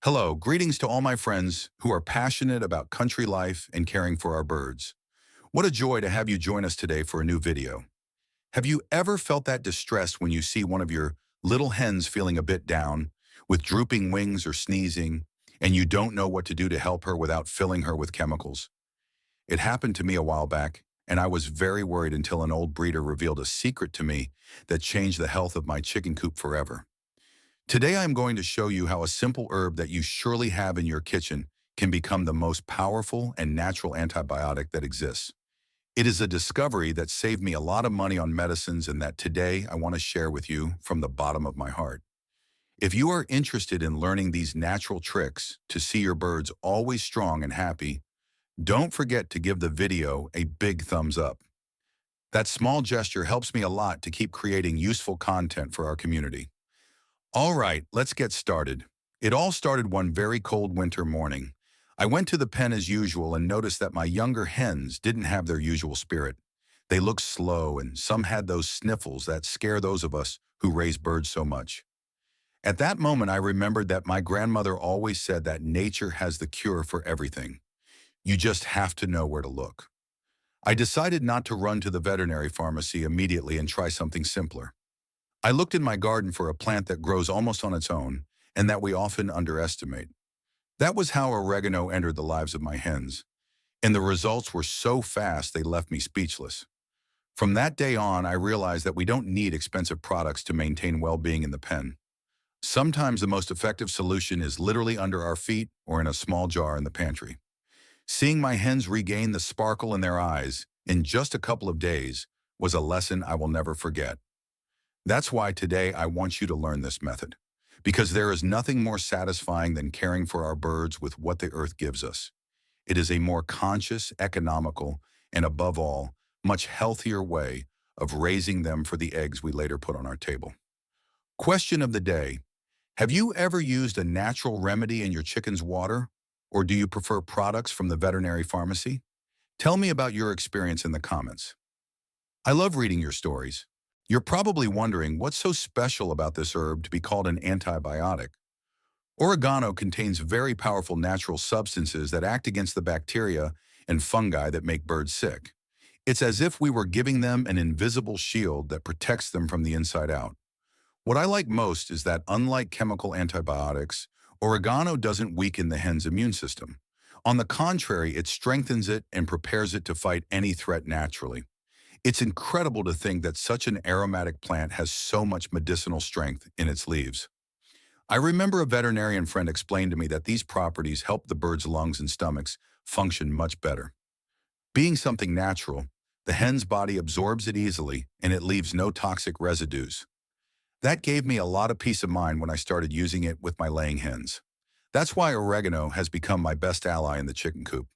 Hello, greetings to all my friends who are passionate about country life and caring for our birds. What a joy to have you join us today for a new video. Have you ever felt that distress when you see one of your little hens feeling a bit down, with drooping wings or sneezing, and you don't know what to do to help her without filling her with chemicals? It happened to me a while back, and I was very worried until an old breeder revealed a secret to me that changed the health of my chicken coop forever. Today I'm going to show you how a simple herb that you surely have in your kitchen can become the most powerful and natural antibiotic that exists. It is a discovery that saved me a lot of money on medicines and that today I want to share with you from the bottom of my heart. If you are interested in learning these natural tricks to see your birds always strong and happy, don't forget to give the video a big thumbs up. That small gesture helps me a lot to keep creating useful content for our community. All right, let's get started. It all started one very cold winter morning. I went to the pen as usual and noticed that my younger hens didn't have their usual spirit. They looked slow and some had those sniffles that scare those of us who raise birds so much. At that moment, I remembered that my grandmother always said that nature has the cure for everything. You just have to know where to look. I decided not to run to the veterinary pharmacy immediately and try something simpler. I looked in my garden for a plant that grows almost on its own and that we often underestimate. That was how oregano entered the lives of my hens, and the results were so fast they left me speechless. From that day on, I realized that we don't need expensive products to maintain well-being in the pen. Sometimes the most effective solution is literally under our feet or in a small jar in the pantry. Seeing my hens regain the sparkle in their eyes in just a couple of days was a lesson I will never forget. That's why today I want you to learn this method, because there is nothing more satisfying than caring for our birds with what the earth gives us. It is a more conscious, economical, and above all, much healthier way of raising them for the eggs we later put on our table. Question of the day: have you ever used a natural remedy in your chicken's water, or do you prefer products from the veterinary pharmacy? Tell me about your experience in the comments. I love reading your stories. You're probably wondering what's so special about this herb to be called an antibiotic. Oregano contains very powerful natural substances that act against the bacteria and fungi that make birds sick. It's as if we were giving them an invisible shield that protects them from the inside out. What I like most is that unlike chemical antibiotics, oregano doesn't weaken the hen's immune system. On the contrary, it strengthens it and prepares it to fight any threat naturally. It's incredible to think that such an aromatic plant has so much medicinal strength in its leaves. I remember a veterinarian friend explained to me that these properties help the bird's lungs and stomachs function much better. Being something natural, the hen's body absorbs it easily and it leaves no toxic residues. That gave me a lot of peace of mind when I started using it with my laying hens. That's why oregano has become my best ally in the chicken coop.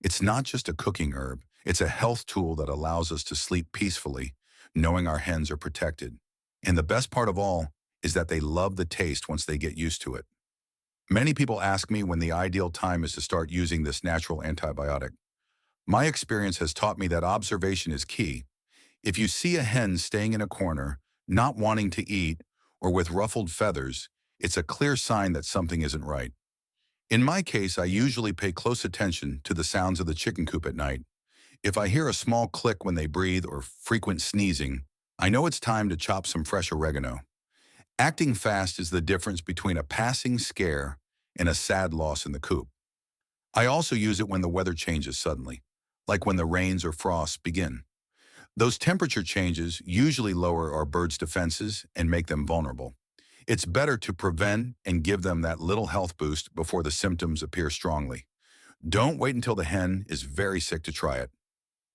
It's not just a cooking herb, it's a health tool that allows us to sleep peacefully, knowing our hens are protected. And the best part of all is that they love the taste once they get used to it. Many people ask me when the ideal time is to start using this natural antibiotic. My experience has taught me that observation is key. If you see a hen staying in a corner, not wanting to eat, or with ruffled feathers, it's a clear sign that something isn't right. In my case, I usually pay close attention to the sounds of the chicken coop at night. If I hear a small click when they breathe or frequent sneezing, I know it's time to chop some fresh oregano. Acting fast is the difference between a passing scare and a sad loss in the coop. I also use it when the weather changes suddenly, like when the rains or frosts begin. Those temperature changes usually lower our birds' defenses and make them vulnerable. It's better to prevent and give them that little health boost before the symptoms appear strongly. Don't wait until the hen is very sick to try it.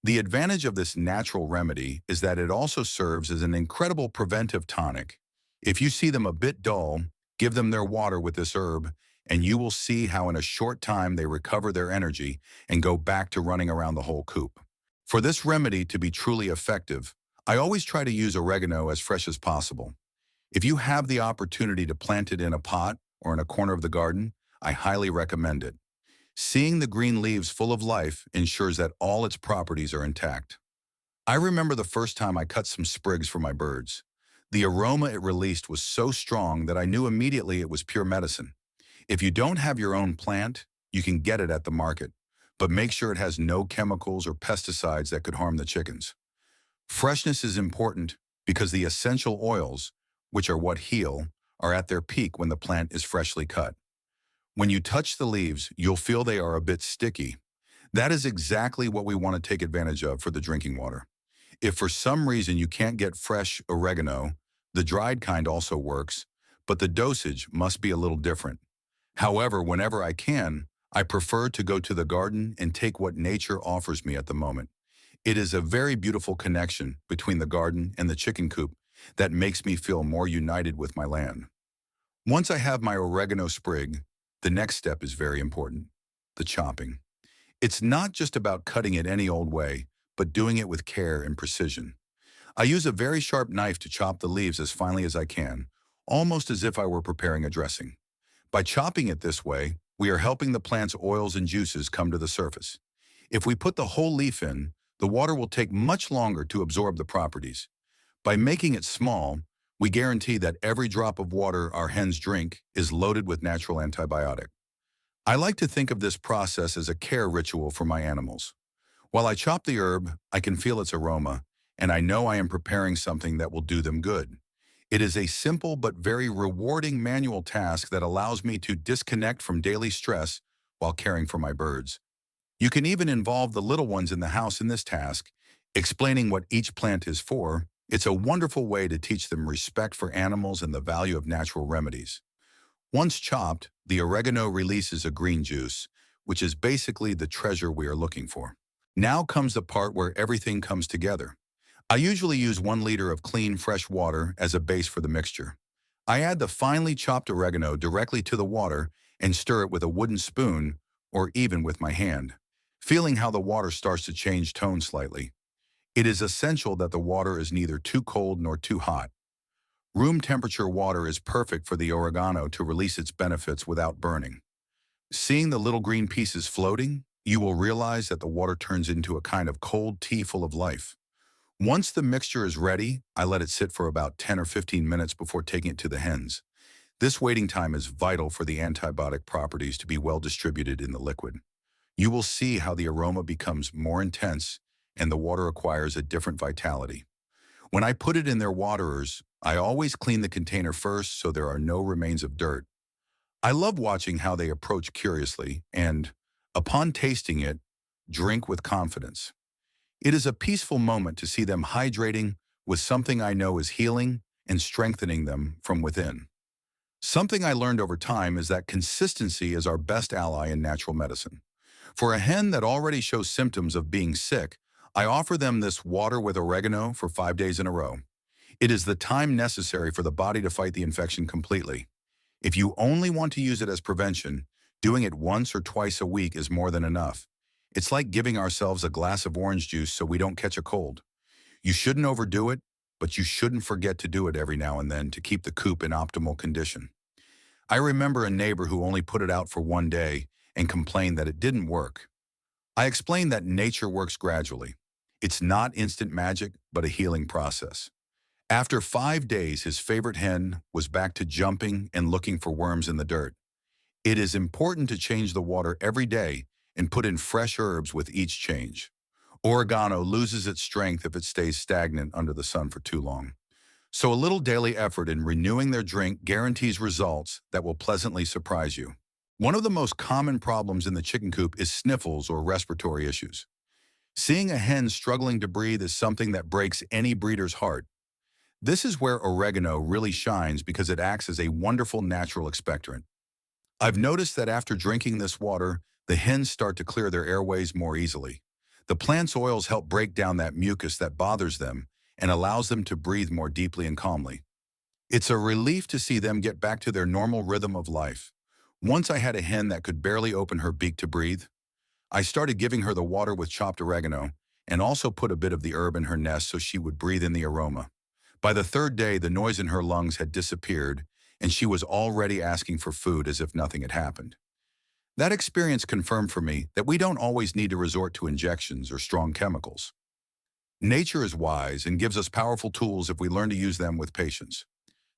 The advantage of this natural remedy is that it also serves as an incredible preventive tonic. If you see them a bit dull, give them their water with this herb, and you will see how in a short time they recover their energy and go back to running around the whole coop. For this remedy to be truly effective, I always try to use oregano as fresh as possible. If you have the opportunity to plant it in a pot or in a corner of the garden, I highly recommend it. Seeing the green leaves full of life ensures that all its properties are intact. I remember the first time I cut some sprigs for my birds. The aroma it released was so strong that I knew immediately it was pure medicine. If you don't have your own plant, you can get it at the market, but make sure it has no chemicals or pesticides that could harm the chickens. Freshness is important because the essential oils, which are what heal, are at their peak when the plant is freshly cut. When you touch the leaves, you'll feel they are a bit sticky. That is exactly what we want to take advantage of for the drinking water. If for some reason you can't get fresh oregano, the dried kind also works, but the dosage must be a little different. However, whenever I can, I prefer to go to the garden and take what nature offers me at the moment. It is a very beautiful connection between the garden and the chicken coop that makes me feel more united with my land. Once I have my oregano sprig, the next step is very important, the chopping. It's not just about cutting it any old way, but doing it with care and precision. I use a very sharp knife to chop the leaves as finely as I can, almost as if I were preparing a dressing. By chopping it this way, we are helping the plant's oils and juices come to the surface. If we put the whole leaf in, the water will take much longer to absorb the properties. By making it small, we guarantee that every drop of water our hens drink is loaded with natural antibiotic. I like to think of this process as a care ritual for my animals. While I chop the herb, I can feel its aroma, and I know I am preparing something that will do them good. It is a simple but very rewarding manual task that allows me to disconnect from daily stress while caring for my birds. You can even involve the little ones in the house in this task, explaining what each plant is for. It's a wonderful way to teach them respect for animals and the value of natural remedies. Once chopped, the oregano releases a green juice, which is basically the treasure we are looking for. Now comes the part where everything comes together. I usually use 1 liter of clean, fresh water as a base for the mixture. I add the finely chopped oregano directly to the water and stir it with a wooden spoon or even with my hand, feeling how the water starts to change tone slightly. It is essential that the water is neither too cold nor too hot. Room temperature water is perfect for the oregano to release its benefits without burning. Seeing the little green pieces floating, you will realize that the water turns into a kind of cold tea full of life. Once the mixture is ready, I let it sit for about 10 or 15 minutes before taking it to the hens. This waiting time is vital for the antibiotic properties to be well distributed in the liquid. You will see how the aroma becomes more intense and the water acquires a different vitality. When I put it in their waterers, I always clean the container first so there are no remains of dirt. I love watching how they approach curiously and, upon tasting it, drink with confidence. It is a peaceful moment to see them hydrating with something I know is healing and strengthening them from within. Something I learned over time is that consistency is our best ally in natural medicine. For a hen that already shows symptoms of being sick, I offer them this water with oregano for 5 days in a row. It is the time necessary for the body to fight the infection completely. If you only want to use it as prevention, doing it once or twice a week is more than enough. It's like giving ourselves a glass of orange juice so we don't catch a cold. You shouldn't overdo it, but you shouldn't forget to do it every now and then to keep the coop in optimal condition. I remember a neighbor who only put it out for 1 day and complained that it didn't work. I explained that nature works gradually. It's not instant magic, but a healing process. After 5 days, his favorite hen was back to jumping and looking for worms in the dirt. It is important to change the water every day and put in fresh herbs with each change. Oregano loses its strength if it stays stagnant under the sun for too long. So a little daily effort in renewing their drink guarantees results that will pleasantly surprise you. One of the most common problems in the chicken coop is sniffles or respiratory issues. Seeing a hen struggling to breathe is something that breaks any breeder's heart. This is where oregano really shines because it acts as a wonderful natural expectorant. I've noticed that after drinking this water, the hens start to clear their airways more easily. The plant's oils help break down that mucus that bothers them and allows them to breathe more deeply and calmly. It's a relief to see them get back to their normal rhythm of life. Once I had a hen that could barely open her beak to breathe. I started giving her the water with chopped oregano and also put a bit of the herb in her nest so she would breathe in the aroma. By the 3rd day, the noise in her lungs had disappeared and she was already asking for food as if nothing had happened. That experience confirmed for me that we don't always need to resort to injections or strong chemicals. Nature is wise and gives us powerful tools if we learn to use them with patience.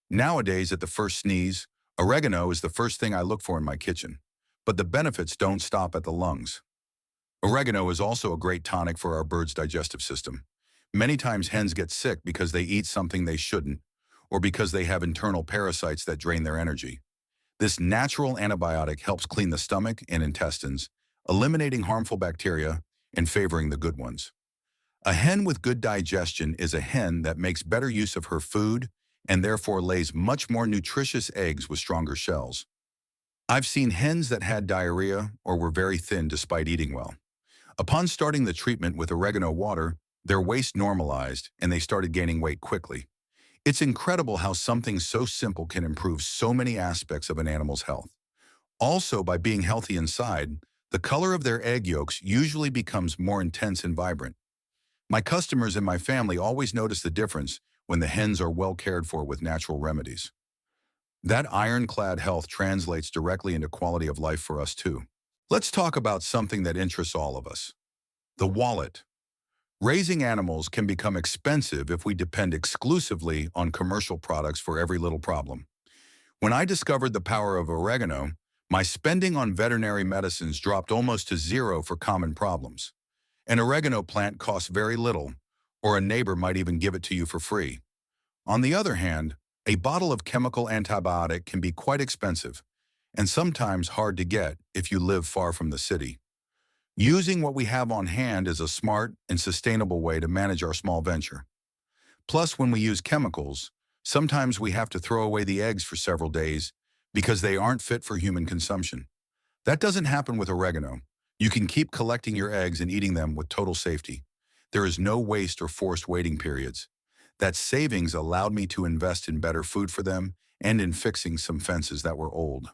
Nowadays, at the first sneeze, Oregano is the first thing I look for in my kitchen, but the benefits don't stop at the lungs. Oregano is also a great tonic for our birds' digestive system. Many times hens get sick because they eat something they shouldn't, or because they have internal parasites that drain their energy. This natural antibiotic helps clean the stomach and intestines, eliminating harmful bacteria and favoring the good ones. A hen with good digestion is a hen that makes better use of her food and therefore lays much more nutritious eggs with stronger shells. I've seen hens that had diarrhea or were very thin despite eating well. Upon starting the treatment with oregano water, their waist normalized and they started gaining weight quickly. It's incredible how something so simple can improve so many aspects of an animal's health. Also, by being healthy inside, the color of their egg yolks usually becomes more intense and vibrant. My customers and my family always notice the difference when the hens are well cared for with natural remedies. That ironclad health translates directly into quality of life for us too. Let's talk about something that interests all of us: the wallet. Raising animals can become expensive if we depend exclusively on commercial products for every little problem. When I discovered the power of oregano, my spending on veterinary medicines dropped almost to zero for common problems. An oregano plant costs very little, or a neighbor might even give it to you for free. On the other hand, a bottle of chemical antibiotic can be quite expensive, and sometimes hard to get if you live far from the city. Using what we have on hand is a smart and sustainable way to manage our small venture. Plus, when we use chemicals, sometimes we have to throw away the eggs for several days because they aren't fit for human consumption. That doesn't happen with oregano. You can keep collecting your eggs and eating them with total safety. There is no waste or forced waiting periods. That savings allowed me to invest in better food for them and in fixing some fences that were old.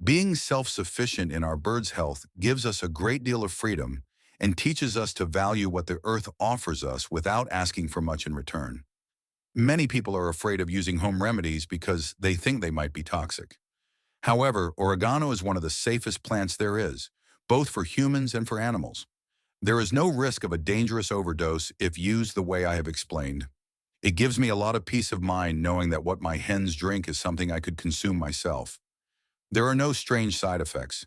Being self-sufficient in our birds' health gives us a great deal of freedom and teaches us to value what the earth offers us without asking for much in return. Many people are afraid of using home remedies because they think they might be toxic. However, oregano is one of the safest plants there is, both for humans and for animals. There is no risk of a dangerous overdose if used the way I have explained. It gives me a lot of peace of mind knowing that what my hens drink is something I could consume myself. There are no strange side effects.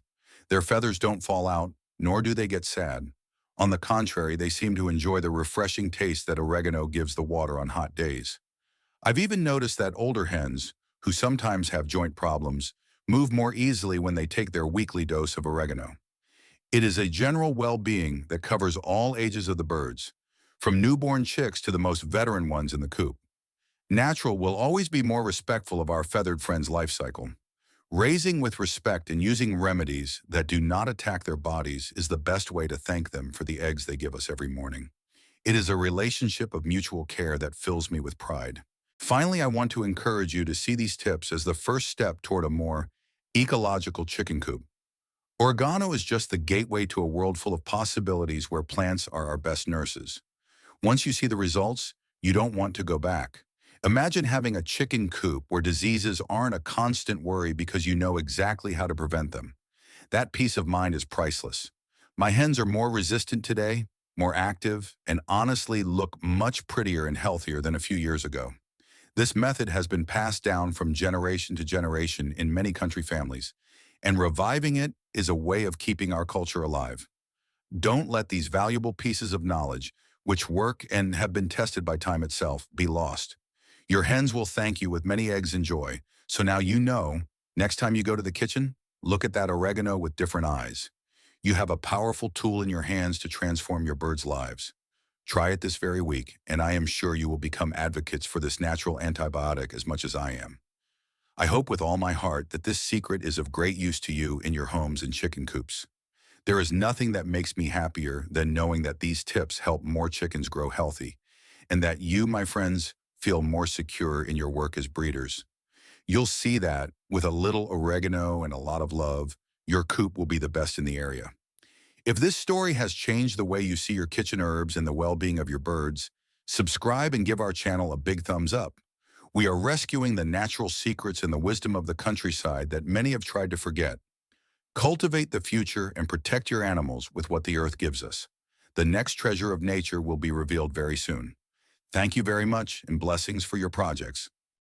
Their feathers don't fall out, nor do they get sad. On the contrary, they seem to enjoy the refreshing taste that oregano gives the water on hot days. I've even noticed that older hens, who sometimes have joint problems, move more easily when they take their weekly dose of oregano. It is a general well-being that covers all ages of the birds, from newborn chicks to the most veteran ones in the coop. Natural will always be more respectful of our feathered friends' life cycle. Raising with respect and using remedies that do not attack their bodies is the best way to thank them for the eggs they give us every morning. It is a relationship of mutual care that fills me with pride. Finally, I want to encourage you to see these tips as the first step toward a more ecological chicken coop. Oregano is just the gateway to a world full of possibilities where plants are our best nurses. Once you see the results, you don't want to go back. Imagine having a chicken coop where diseases aren't a constant worry because you know exactly how to prevent them. That peace of mind is priceless. My hens are more resistant today, more active, and honestly look much prettier and healthier than a few years ago. This method has been passed down from generation to generation in many country families, and reviving it is a way of keeping our culture alive. Don't let these valuable pieces of knowledge, which work and have been tested by time itself, be lost. Your hens will thank you with many eggs and joy, so now you know, next time you go to the kitchen, look at that oregano with different eyes. You have a powerful tool in your hands to transform your birds' lives. Try it this very week, and I am sure you will become advocates for this natural antibiotic as much as I am. I hope with all my heart that this secret is of great use to you in your homes and chicken coops. There is nothing that makes me happier than knowing that these tips help more chickens grow healthy, and that you, my friends, feel more secure in your work as breeders. You'll see that with a little oregano and a lot of love, your coop will be the best in the area. If this story has changed the way you see your kitchen herbs and the well-being of your birds, subscribe and give our channel a big thumbs up. We are rescuing the natural secrets and the wisdom of the countryside that many have tried to forget. Cultivate the future and protect your animals with what the earth gives us. The next treasure of nature will be revealed very soon. Thank you very much and blessings for your projects.